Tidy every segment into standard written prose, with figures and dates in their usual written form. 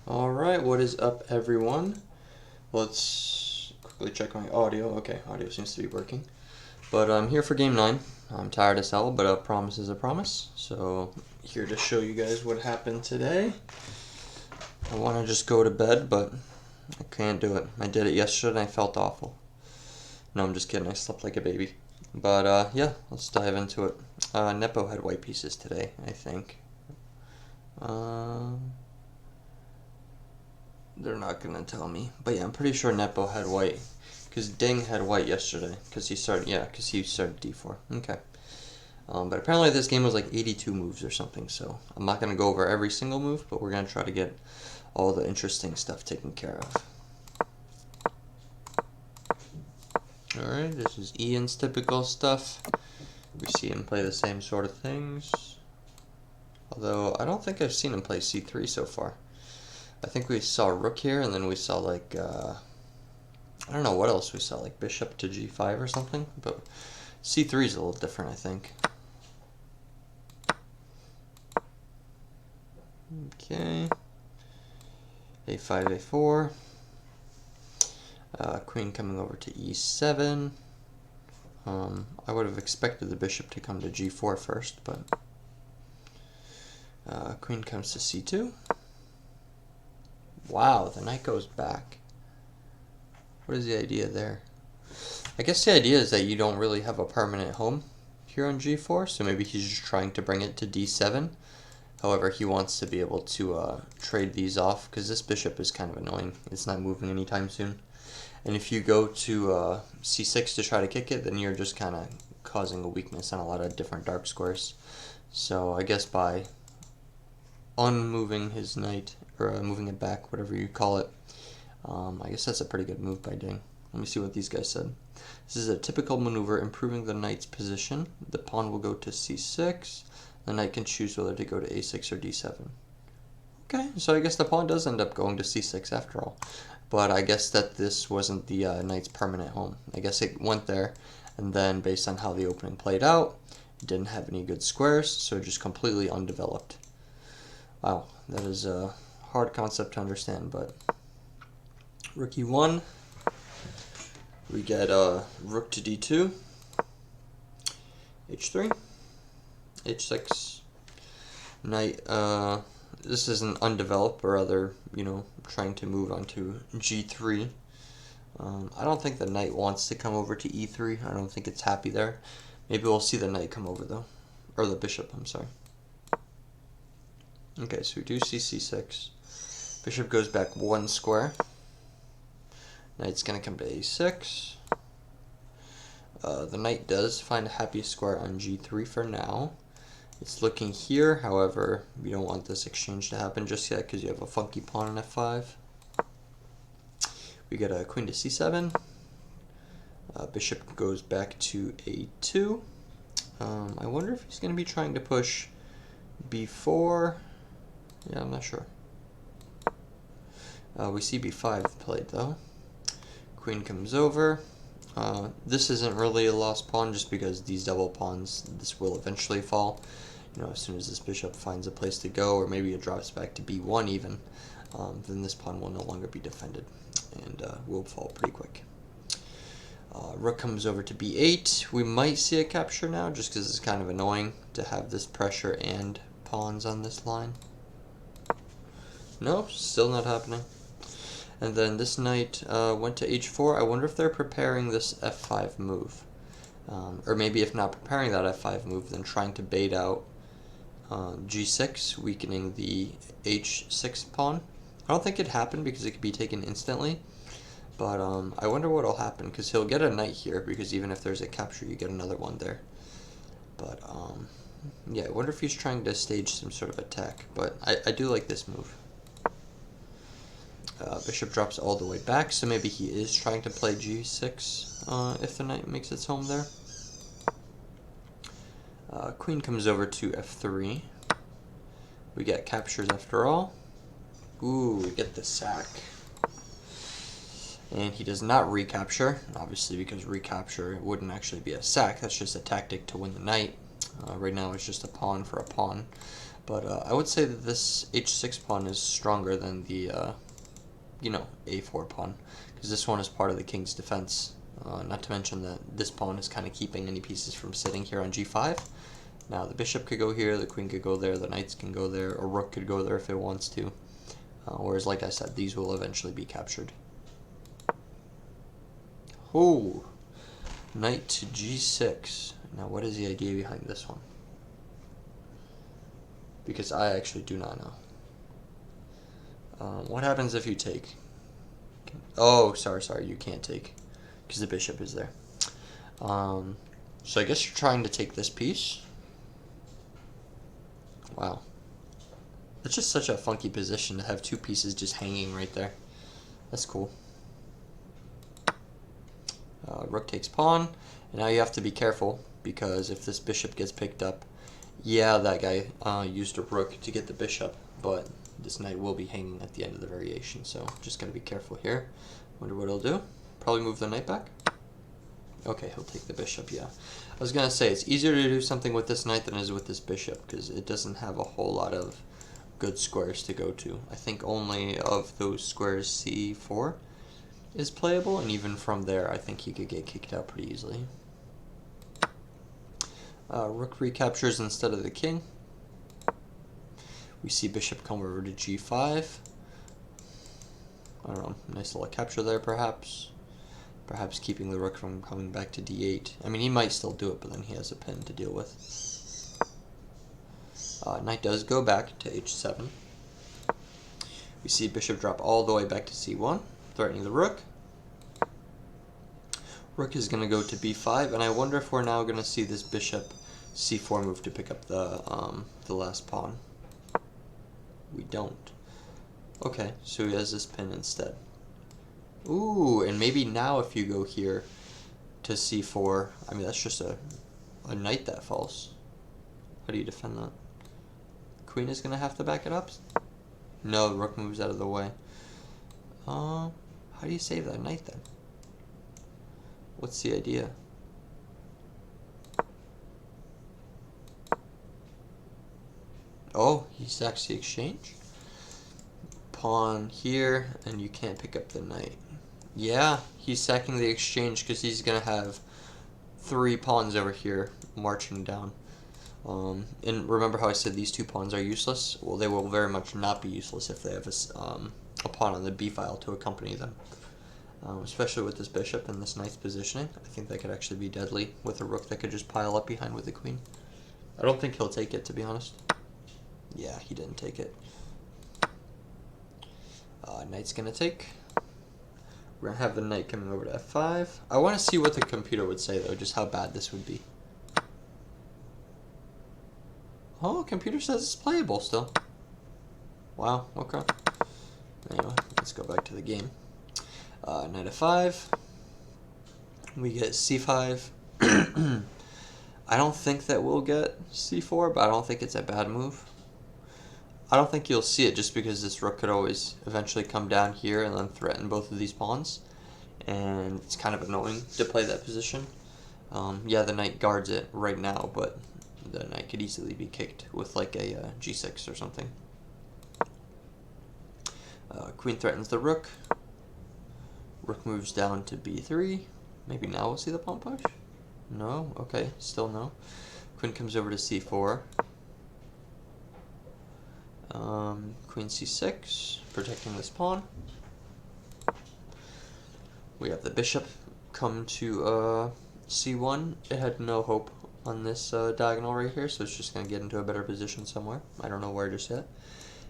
Alright, what is up, everyone? Let's quickly check my audio. Okay, audio seems to be working. But I'm here for game 9. I'm tired as hell, but a promise is a promise. So, here to show you guys what happened today. I want to just go to bed, but I can't do it. I did it yesterday and I felt awful. No, I'm just kidding. I slept like a baby. But, yeah, let's dive into it. Nepo had white pieces today, I think. They're not gonna tell me, but yeah, I'm pretty sure Nepo had white, because Ding had white yesterday, because he started d4. Okay, but apparently this game was like 82 moves or something, so I'm not gonna go over every single move, but we're gonna try to get all the interesting stuff taken care of. Alright, this is Ian's typical stuff. We see him play the same sort of things, although I don't think I've seen him play c3 so far. I think we saw rook here, and then we saw like, I don't know what else we saw, like bishop to g5 or something, but c3 is a little different, I think. Okay. a5, a4. Queen coming over to e7. I would have expected the bishop to come to g4 first, but queen comes to c2. Wow, the knight goes back. What is the idea there? I guess the idea is that you don't really have a permanent home here on g4, so maybe he's just trying to bring it to d7. However, he wants to be able to trade these off, because this bishop is kind of annoying. It's not moving anytime soon. And if you go to c6 to try to kick it, then you're just kind of causing a weakness on a lot of different dark squares. So I guess by unmoving his knight, or moving it back, whatever you call it, I guess that's a pretty good move by Ding. Let me see what these guys said. This is a typical maneuver, improving the knight's position. The pawn will go to c6. The knight can choose whether to go to a6 or d7. Okay, so I guess the pawn does end up going to c6 after all. But I guess that this wasn't the knight's permanent home. I guess it went there, and then based on how the opening played out, it didn't have any good squares, so just completely undeveloped. Wow, that is a hard concept to understand, but rook e1. We get rook to d2, h3, h6, knight. This is an undeveloped, or rather, trying to move onto g3. I don't think the knight wants to come over to e3. I don't think it's happy there. Maybe we'll see the knight come over though, or the bishop. I'm sorry. Okay, so we do see c6. Bishop goes back one square. Knight's going to come to a6. The knight does find a happy square on g3 for now. It's looking here, however, you don't want this exchange to happen just yet because you have a funky pawn on f5. We get a queen to c7. Bishop goes back to a2. I wonder if he's going to be trying to push b4. Yeah, I'm not sure. We see b5 played though. Queen comes over. This isn't really a lost pawn just because these double pawns, this will eventually fall. As soon as this bishop finds a place to go, or maybe it drops back to b1 even, then this pawn will no longer be defended and will fall pretty quick. Rook comes over to b8. We might see a capture now just because it's kind of annoying to have this pressure and pawns on this line. No, still not happening. And then this knight went to h4. I wonder if they're preparing this f5 move. Or maybe if not preparing that f5 move, then trying to bait out g6, weakening the h6 pawn. I don't think it happened because it could be taken instantly. But I wonder what will happen, because he'll get a knight here, because even if there's a capture, you get another one there. But, yeah, I wonder if he's trying to stage some sort of attack. But I do like this move. Bishop drops all the way back, so maybe he is trying to play g6 if the knight makes its home there. Queen comes over to f3. We get captures after all. Ooh, we get the sack. And he does not recapture, obviously, because recapture wouldn't actually be a sack. That's just a tactic to win the knight. Right now it's just a pawn for a pawn. But I would say that this h6 pawn is stronger than the, a4 pawn, because this one is part of the king's defense. Not to mention that this pawn is kind of keeping any pieces from sitting here on g5. Now the bishop could go here, the queen could go there, the knights can go there, or rook could go there if it wants to. Whereas, like I said, these will eventually be captured. Oh, knight to g6. Now what is the idea behind this one? Because I actually do not know. What happens if you take? Oh, sorry, you can't take, because the bishop is there. So I guess you're trying to take this piece. Wow. That's just such a funky position to have two pieces just hanging right there. That's cool. Rook takes pawn, and now you have to be careful, because if this bishop gets picked up, yeah, that guy used a rook to get the bishop, but this knight will be hanging at the end of the variation, so just gotta be careful here. Wonder what he'll do. Probably move the knight back. Okay, he'll take the bishop, yeah. I was gonna say, it's easier to do something with this knight than it is with this bishop, because it doesn't have a whole lot of good squares to go to. I think only of those squares c4 is playable, and even from there I think he could get kicked out pretty easily. Rook recaptures instead of the king. We see bishop come over to g5. I don't know, nice little capture there perhaps. Perhaps keeping the rook from coming back to d8. I mean, he might still do it, but then he has a pin to deal with. Knight does go back to h7. We see bishop drop all the way back to c1, threatening the rook. Rook is going to go to b5, and I wonder if we're now going to see this bishop c4 move to pick up the last pawn. We don't. Okay, so he has this pin instead. Ooh, and maybe now if you go here to c4, I mean, that's just a knight that falls. How do you defend that? Queen is going to have to back it up? No, the rook moves out of the way. How do you save that knight then? What's the idea? Oh, he sacks the exchange? Pawn here, and you can't pick up the knight. Yeah, he's sacking the exchange because he's going to have 3 pawns over here marching down. And remember how I said these 2 pawns are useless? Well, they will very much not be useless if they have a pawn on the b file to accompany them. Especially with this bishop and this knight's positioning. I think that could actually be deadly with a rook that could just pile up behind with the queen. I don't think he'll take it, to be honest. Yeah, he didn't take it. Knight's going to take. We're going to have the knight coming over to f5. I want to see what the computer would say, though, just how bad this would be. Oh, computer says it's playable still. Wow, okay. Anyway, let's go back to the game. Knight f5. We get c5. I don't think that we'll get c4, but I don't think it's a bad move. I don't think you'll see it just because this rook could always eventually come down here and then threaten both of these pawns. And it's kind of annoying to play that position. Yeah, the knight guards it right now, but the knight could easily be kicked with like a g6 or something. Queen threatens the rook. Rook moves down to b3. Maybe now we'll see the pawn push? No? Okay, still no. Queen comes over to c4. Queen c6, protecting this pawn. We have the bishop come to c1. It had no hope on this diagonal right here, so it's just going to get into a better position somewhere. I don't know where just yet.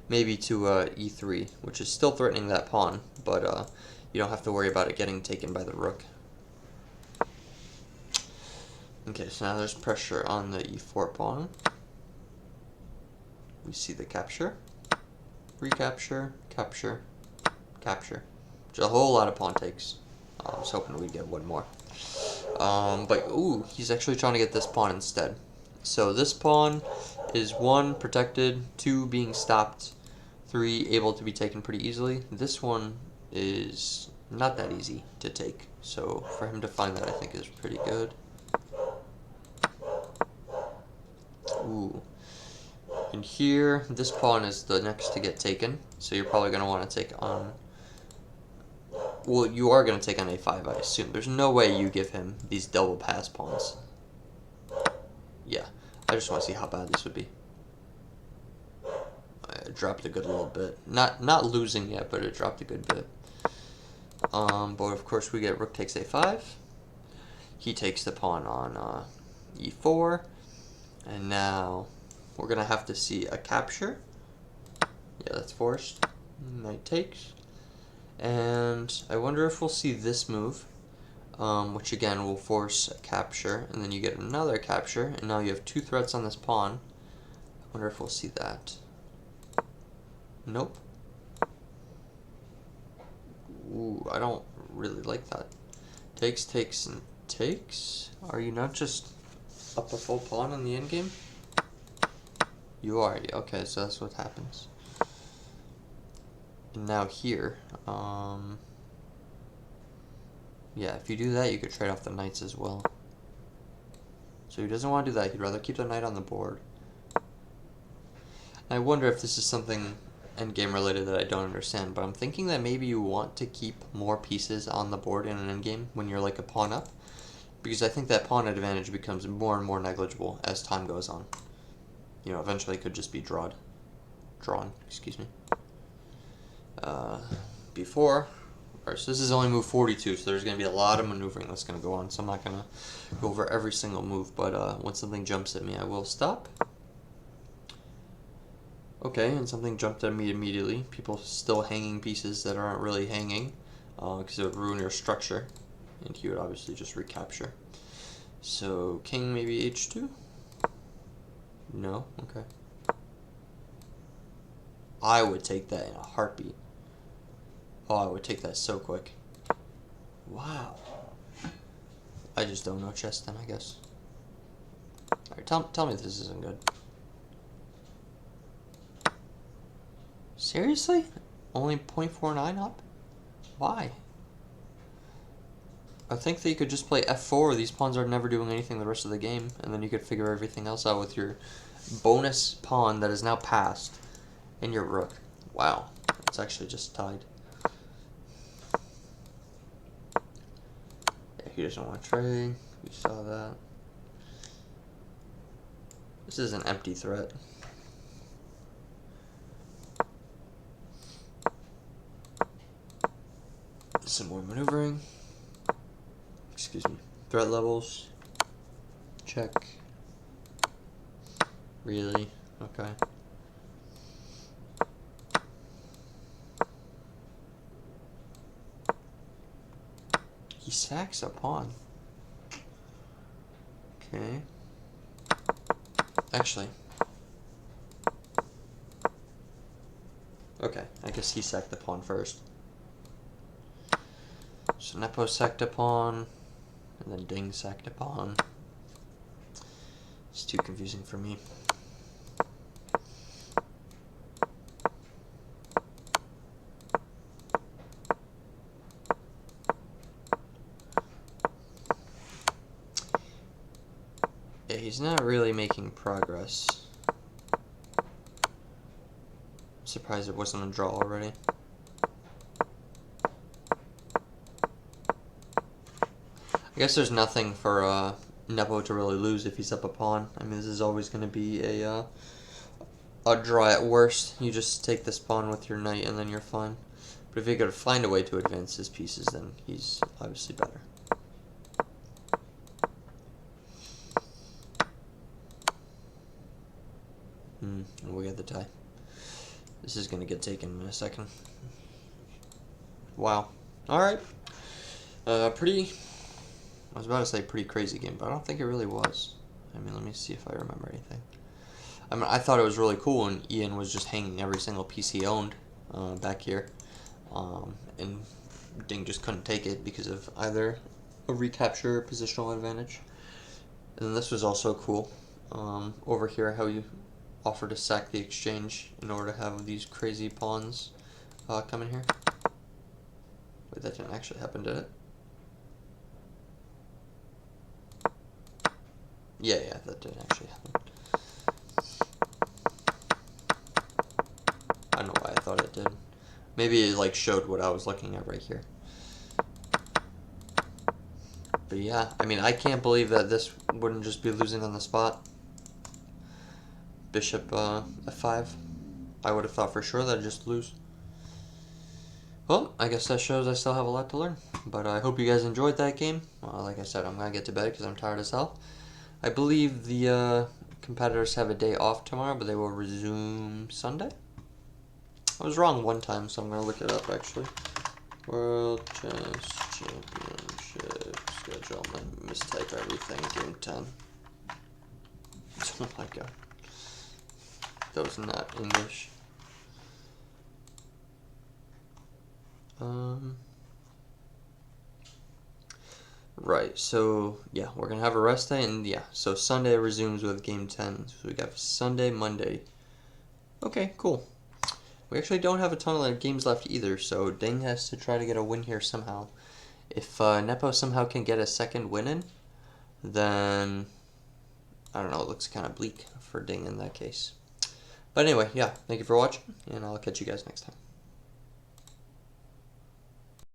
Maybe to e3, which is still threatening that pawn, but you don't have to worry about it getting taken by the rook. Okay, so now there's pressure on the e4 pawn. We see the capture, recapture, capture, capture. Just a whole lot of pawn takes. I was hoping we'd get one more. But, ooh, he's actually trying to get this pawn instead. So this pawn is 1, protected, 2, being stopped, 3, able to be taken pretty easily. This one is not that easy to take. So for him to find that, I think is pretty good. Ooh. And here, this pawn is the next to get taken, so you're probably going to want to take on... Well, you are going to take on a5, I assume. There's no way you give him these double pass pawns. Yeah, I just want to see how bad this would be. It dropped a good little bit. Not losing yet, but it dropped a good bit. But of course we get rook takes a5. He takes the pawn on e4. And now we're going to have to see a capture. Yeah, that's forced. Knight takes. And I wonder if we'll see this move, which again will force a capture. And then you get another capture. And now you have 2 threats on this pawn. I wonder if we'll see that. Nope. Ooh, I don't really like that. Takes, takes, and takes? Are you not just up a full pawn in the endgame? You are. Okay, so that's what happens. And now here, yeah, if you do that, you could trade off the knights as well. So he doesn't want to do that. He'd rather keep the knight on the board. I wonder if this is something endgame related that I don't understand, but I'm thinking that maybe you want to keep more pieces on the board in an endgame when you're like a pawn up, because I think that pawn advantage becomes more and more negligible as time goes on. You know, eventually it could just be drawn, excuse me. Before, alright, so this is only move 42, so there's going to be a lot of maneuvering that's going to go on, so I'm not going to go over every single move, but when something jumps at me, I will stop. Okay, and something jumped at me immediately. People still hanging pieces that aren't really hanging, because it would ruin your structure, and he would obviously just recapture. So, king maybe h2? No? Okay. I would take that in a heartbeat. Oh, I would take that so quick. Wow. I just don't know chess then, I guess. Alright, tell me this isn't good. Seriously? Only 0.49 up? Why? I think that you could just play f4. These pawns are never doing anything the rest of the game, and then you could figure everything else out with your bonus pawn that is now passed and your rook. Wow, it's actually just tied. Yeah, he doesn't want to trade. We saw that. This is an empty threat. Some more maneuvering. Excuse me. Threat levels. Check. Really? Okay. He sacks a pawn. Okay. Actually. Okay, I guess he sacked the pawn first. So Nepo sacked a pawn, and then Ding sacked a pawn. It's too confusing for me. Yeah, he's not really making progress. I'm surprised it wasn't a draw already. I guess there's nothing for Nepo to really lose if he's up a pawn. I mean, this is always going to be a draw at worst. You just take this pawn with your knight and then you're fine. But if you could find a way to advance his pieces, then he's obviously better. We got the tie. This is going to get taken in a second. Wow. Alright. Pretty... I was about to say pretty crazy game, but I don't think it really was. I mean, let me see if I remember anything. I mean, I thought it was really cool when Ian was just hanging every single piece he owned back here. And Ding just couldn't take it because of either a recapture or positional advantage. And then this was also cool. Over here, how you offer to sack the exchange in order to have these crazy pawns come in here. Wait, that didn't actually happen, did it? Yeah, that did actually happen. I don't know why I thought it did. Maybe it like showed what I was looking at right here. But yeah, I mean, I can't believe that this wouldn't just be losing on the spot. Bishop f5. I would have thought for sure that I'd just lose. Well, I guess that shows I still have a lot to learn. But I hope you guys enjoyed that game. Like I said, I'm going to get to bed because I'm tired as hell. I believe the competitors have a day off tomorrow, but they will resume Sunday. I was wrong one time, so I'm going to look it up actually. World Chess Championship schedule. I'm going to mistype everything. Game 10. Oh my god. That was not English. Right, so yeah, we're gonna have a rest day, and yeah, so Sunday resumes with game 10. So we got Sunday, Monday. Okay, cool. We actually don't have a ton of games left either, so Ding has to try to get a win here somehow. If Nepo somehow can get a second win in, then I don't know, it looks kind of bleak for Ding in that case. But anyway, yeah, thank you for watching, and I'll catch you guys next time.